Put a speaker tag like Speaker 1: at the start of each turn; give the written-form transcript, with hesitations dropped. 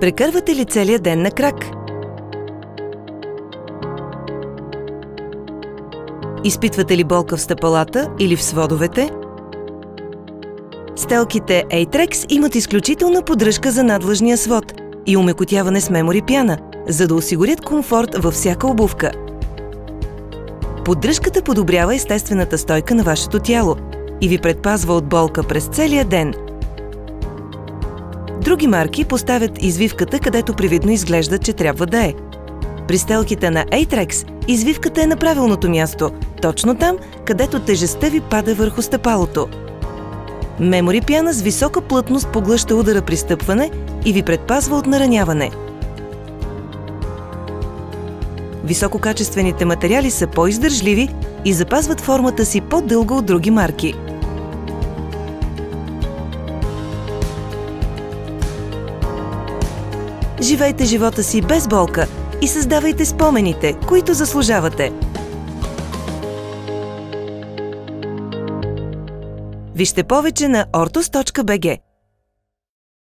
Speaker 1: Прекървате ли целия ден на крак? Изпитвате ли болка в стъпалата или в сводовете? Стелките Aetrex имат изключителна поддръжка за надлъжния свод и омекотяване с мемори пяна, за да осигурят комфорт във всяка обувка. Поддръжката подобрява естествената стойка на вашето тяло и ви предпазва от болка през целия ден. Други марки поставят извивката където привидно изглежда, че трябва да е. При стелките на Aetrex извивката е на правилното място, точно там, където тежестта ви пада върху стъпалото. Мемори пяна с висока плътност поглъща удара при стъпване и ви предпазва от нараняване. Висококачествените материали са по-издържливи и запазват формата си по-дълго от други марки. Живейте живота си без болка и създавайте спомените, които заслужавате. Вижте повече на ortos.bg.